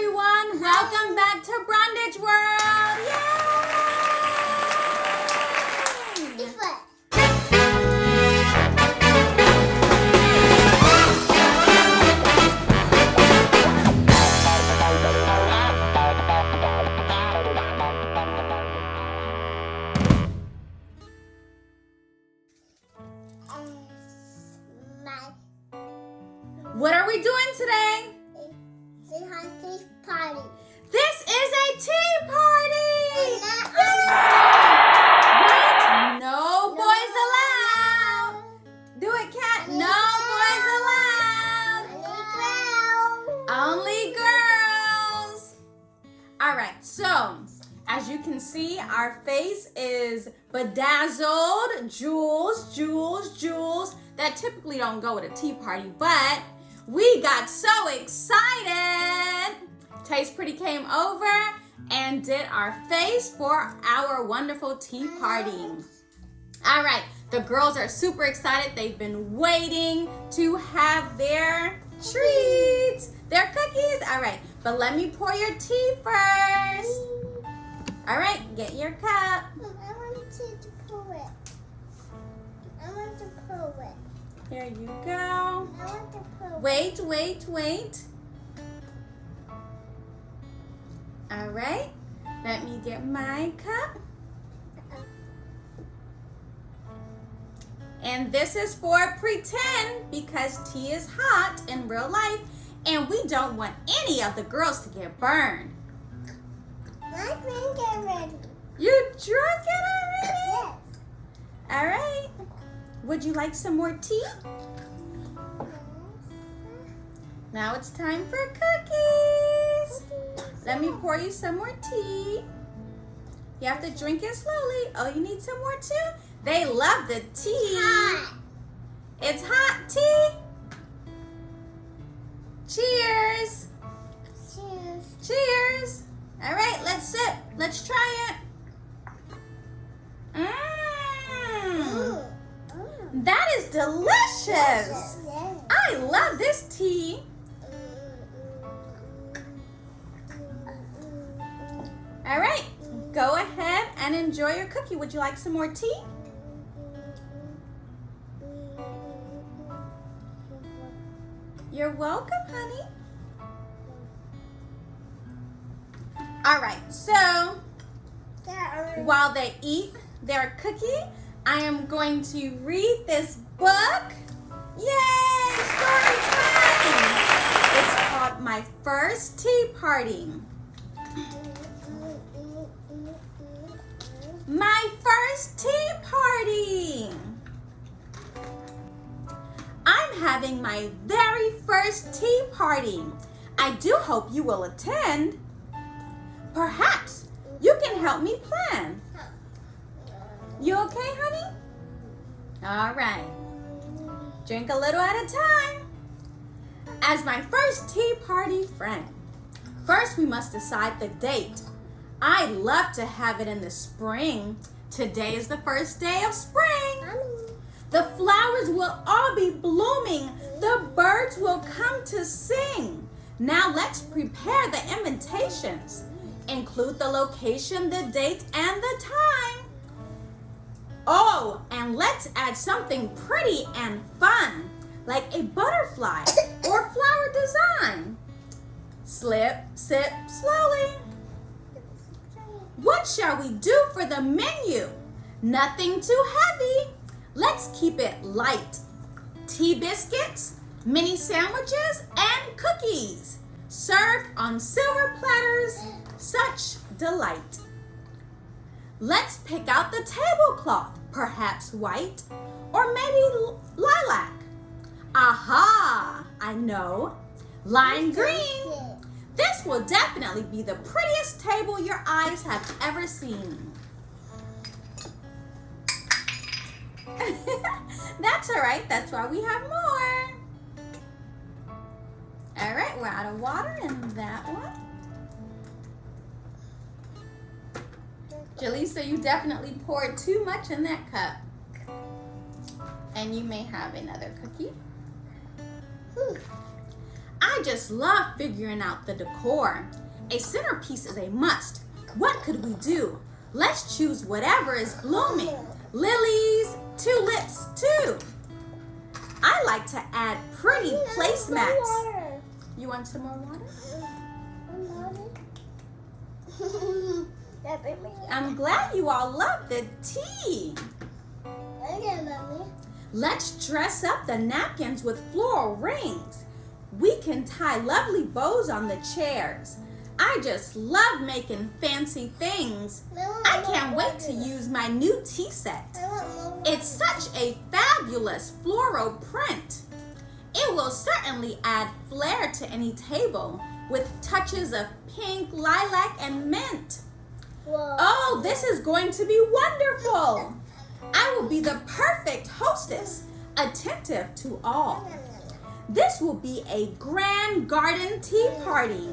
everyone. Welcome back to Brundage World. Yay! What are we doing today? Party. This is a tea party. What? No boys allowed. Do it, Cat. No boys allowed. Only girls. All right. So, as you can see, our face is bedazzled. Jewels, jewels, jewels. That typically don't go at a tea party, but we got so excited. Taste Pretty came over and did our face for our wonderful tea party. All right, the girls are super excited. They've been waiting to have their treats, their cookies. All right, but let me pour your tea first. All right, get your cup. I want to pour it. I want to pour it. Here you go. I want to pour it. Wait, wait, wait. All right, let me get my cup. And this is for pretend because tea is hot in real life and we don't want any of the girls to get burned. My drink is ready. You drunk it already? Yes. All right. Would you like some more tea? Now it's time for cookies. Let me pour you some more tea. You have to drink it slowly. Oh, you need some more too? They love the tea. Hot. It's hot tea. Cheers. Cheers. Cheers. All right, let's sip. Let's try it. Mmm. That is delicious. Yes. I love this tea. All right, go ahead and enjoy your cookie. Would you like some more tea? You're welcome, honey. All right, so while they eat their cookie, I am going to read this book. Yay, story time. It's called My First Tea Party. My first tea party. I'm having my very first tea party. I do hope you will attend. Perhaps you can help me plan. You okay, honey? All right. Drink a little at a time. As my first tea party friend, first we must decide the date. I'd love to have it in the spring. Today is the first day of spring. The flowers will all be blooming. The birds will come to sing. Now let's prepare the invitations. Include the location, the date, and the time. Oh, and let's add something pretty and fun, like a butterfly or flower design. Slip, sip, slowly. What shall we do for the menu? Nothing too heavy. Let's keep it light. Tea biscuits, mini sandwiches, and cookies. Served on silver platters, such delight. Let's pick out the tablecloth, perhaps white or maybe lilac. Aha, I know, lime green. This will definitely be the prettiest table your eyes have ever seen. That's all right, that's why we have more. All right, we're out of water in that one. Jaleesa, you definitely poured too much in that cup. And you may have another cookie. I I just love figuring out the decor. A centerpiece is a must. What could we do? Let's choose whatever is blooming. Lilies, tulips, too. I like to add pretty placemats. You want some more water? I'm glad you all love the tea. Let's dress up the napkins with floral rings. We can tie lovely bows on the chairs. I just love making fancy things. I can't wait to use my new tea set. It's such a fabulous floral print. It will certainly add flair to any table with touches of pink, lilac, and mint. Oh, this is going to be wonderful. I will be the perfect hostess, attentive to all. This will be a grand garden tea party.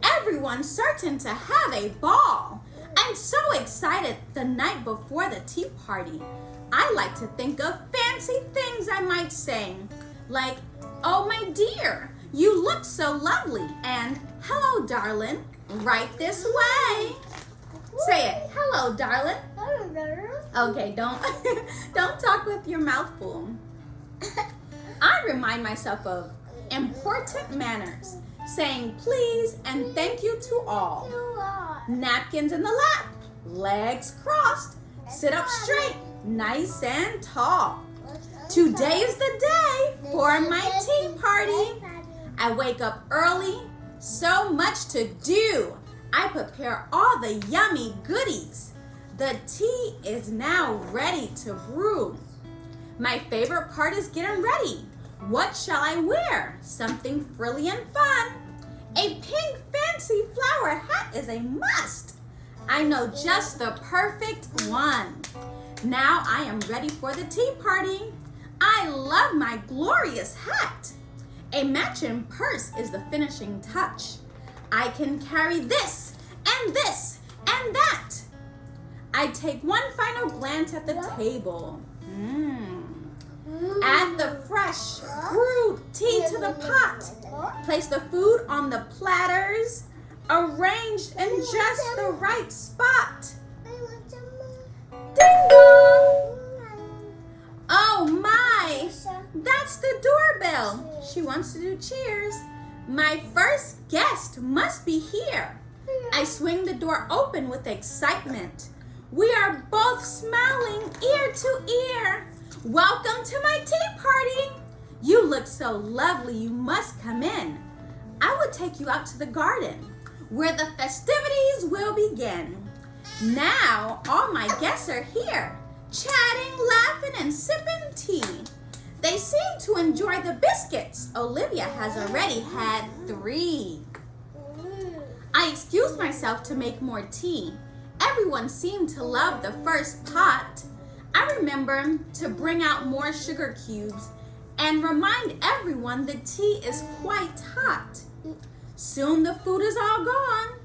Everyone's certain to have a ball. I'm so excited the night before the tea party. I like to think of fancy things I might say, like, "Oh, my dear, you look so lovely," and "Hello, darling, right this way." Say it, "Hello, darling." Okay, don't talk with your mouth full. I remind myself of important manners, saying please and thank you to all. Napkins in the lap, legs crossed, sit up straight, nice and tall. Today is the day for my tea party. I wake up early, so much to do. I prepare all the yummy goodies. The tea is now ready to brew. My favorite part is getting ready. What shall I wear? Something frilly and fun. A pink fancy flower hat is a must. I know just the perfect one. Now I am ready for the tea party. I love my glorious hat. A matching purse is the finishing touch. I can carry this and this and that. I take one final glance at the table. Add the fresh brewed tea to the pot. Place the food on the platters, arranged in just the right spot. Ding dong! Oh my! That's the doorbell. She wants to do cheers. My first guest must be here. I swing the door open with excitement. We are both smiling ear to ear. Welcome to my tea party. You look so lovely, you must come in. I will take you out to the garden where the festivities will begin. Now all my guests are here, chatting, laughing, and sipping tea. They seem to enjoy the biscuits. Olivia has already had 3. I excused myself to make more tea. Everyone seemed to love the first pot. I remember to bring out more sugar cubes and remind everyone the tea is quite hot. Soon the food is all gone.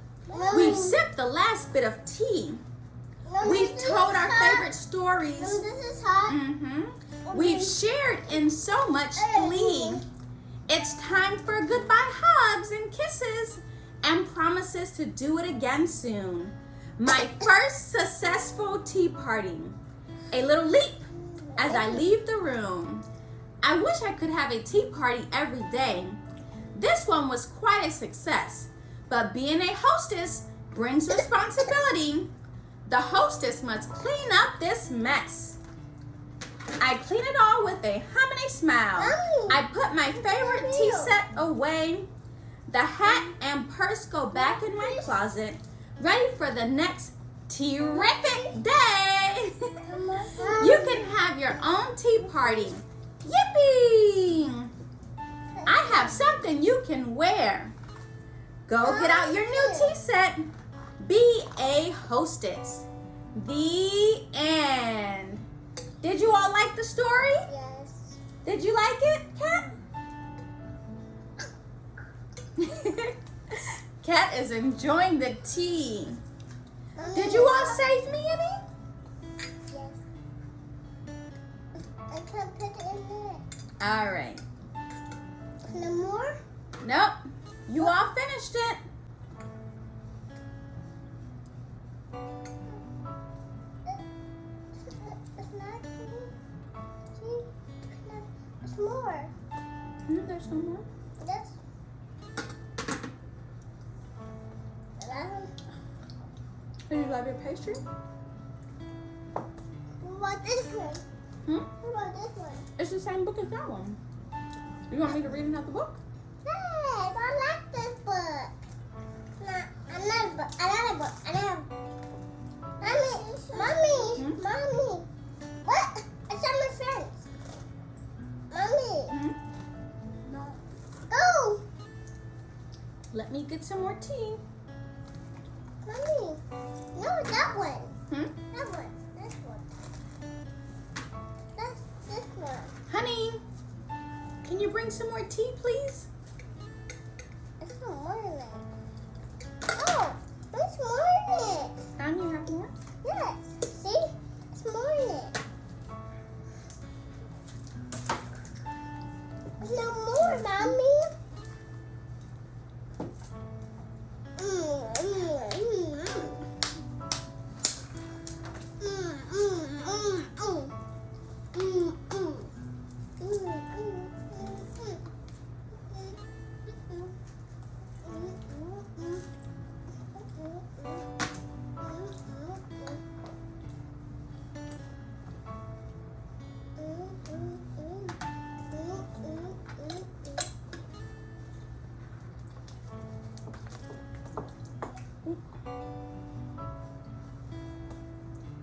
We've sipped the last bit of tea. We've told our favorite stories. This is hot. We've shared in so much glee. It's time for goodbye hugs and kisses and promises to do it again soon. My first successful tea party. A little leap as I leave the room. I wish I could have a tea party every day. This one was quite a success, but being a hostess brings responsibility. The hostess must clean up this mess. I clean it all with a humming smile. I put my favorite tea set away. The hat and purse go back in my closet, ready for the next terrific day. You can have your own tea party. Yippee! I have something you can wear. Go get out your new tea set. Be a hostess. The end. Did you all like the story? Yes. Did you like it, Kat? Kat is enjoying the tea. Did you all save me any? Yes. I can put it in there. All right. No more? Nope. You all finished it. It's not tea. See? It's more. No, there's no more. This. Do you love your pastry? What about this one? What about this one? It's the same book as that one. You want me to read another book? Hey, I like this book. No, another book. Another book. Another book. Mommy. Mommy. What? It's on my friends. Mommy. No. Go. Let me get some more tea. Mommy. No, that one. That one. This one. That's this one. Honey, can you bring some more tea, please? It's not more than that. Oh, it's more than it. And you have more? Yes. See? It's more than it. There's no more, Mommy.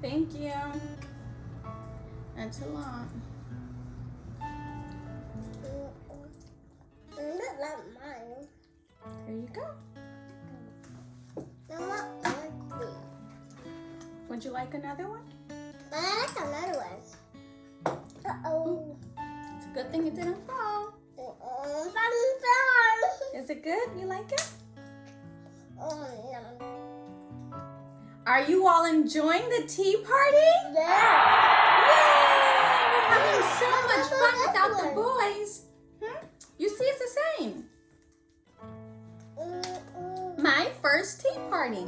Thank you. That's a lot. Not like mine. Here you go. I want one too. Would you like another one? I like another one. Uh-oh. It's a good thing it didn't fall. Fun. Is it good? You like it? Oh, no. Are you all enjoying the tea party? Yeah. Yay! We're having so much fun without the boys. You see, it's the same. My first tea party.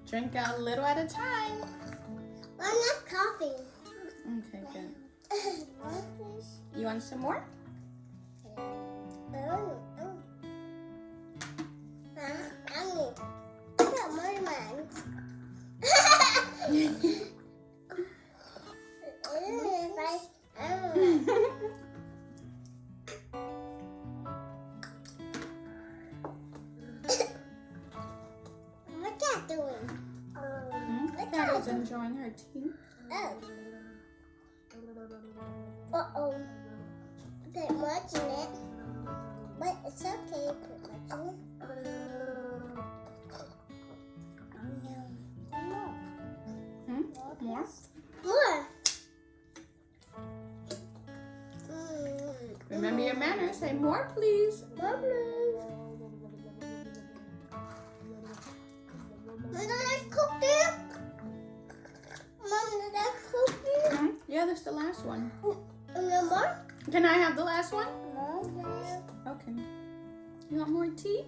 Drink a little at a time. I'm not coffee. Okay, good. You want some more? What's that doing? Daddy's enjoying her tea. Oh. Uh-oh. Put much in it. But it's okay to put much in it. More? More. Remember your manners. Say more, please. More, please. Did I cook it? Mom, did I cook it? Yeah, that's the last one. No more? Can I have the last one? No, please. Okay. You want more tea?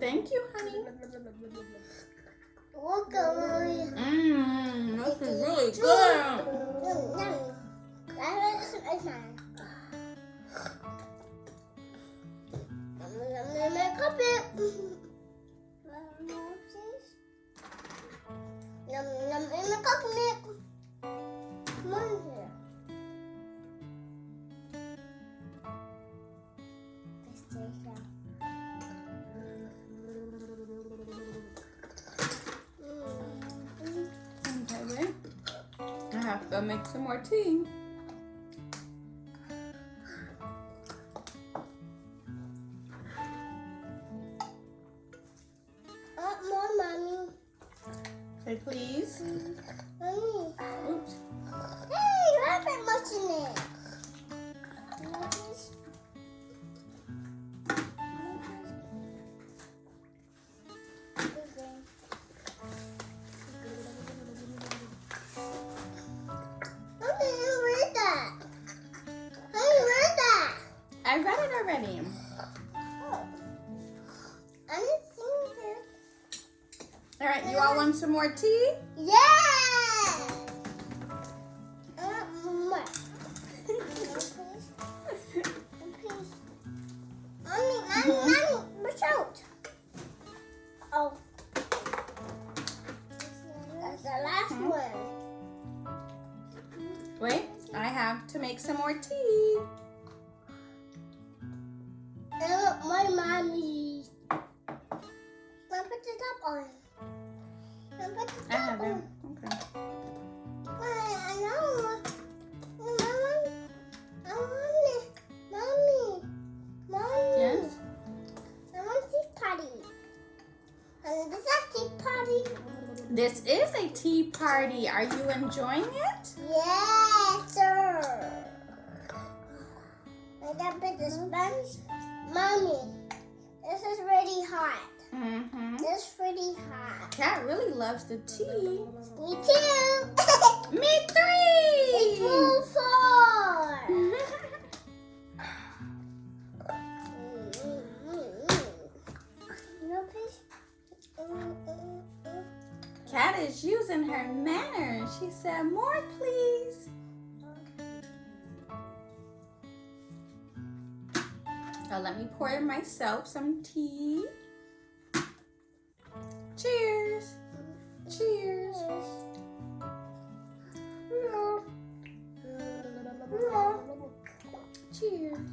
Thank you, honey. Welcome. This is really good. Okay, wait. I have to make some more tea. More, Mommy. Say please. Mommy. Oops. Hey, you have that much in it. All right, you all want some more tea? Yeah! More. Please. Mommy, watch out. Oh. That's the last one. Wait, I have to make some more tea. I want my mommy. I'll put the top on. I'll put the I top have it. on. Okay. I know. Mommy. Yes? I want tea party. And this is a tea party. This is a tea party. Are you enjoying it? Yes, sir. I got put the sponge. Mommy, this is really hot. Mm-hmm. This is really hot. Cat really loves the tea. Me too. Me 3! Full 4. No, please. Cat is using her manners. She said, more please. Oh, let me pour myself some tea. Cheers. Cheers. Cheers.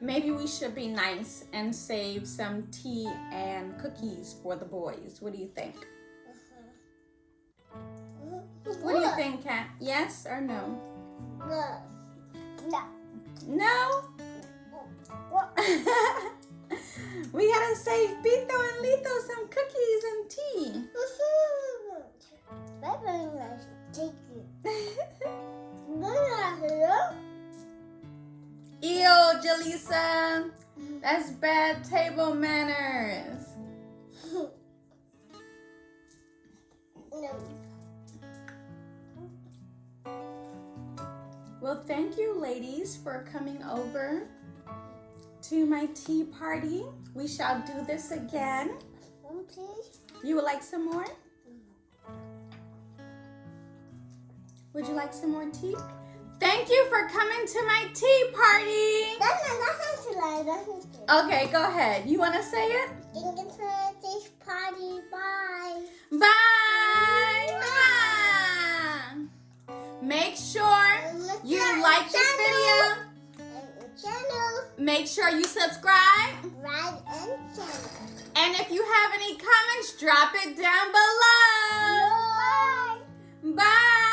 Maybe we should be nice and save some tea and cookies for the boys. What do you think? What do you think, Kat? Yes or no? No. No. No? We gotta save Pito and Lito some cookies and tea. That's very nice. Thank you. Ew, Jaleesa. That's bad table manners. No. Well, thank you, ladies, for coming over to my tea party. We shall do this again. Please. You would like some more? Would you like some more tea? Thank you for coming to my tea party. That's not too loud. That's not too loud. Okay, go ahead. You want to say it? Thank you for the tea party. Bye. Bye. Make sure you like this video. Channel. Make sure you subscribe. Right and channel. And if you have any comments, drop it down below. Bye. Bye.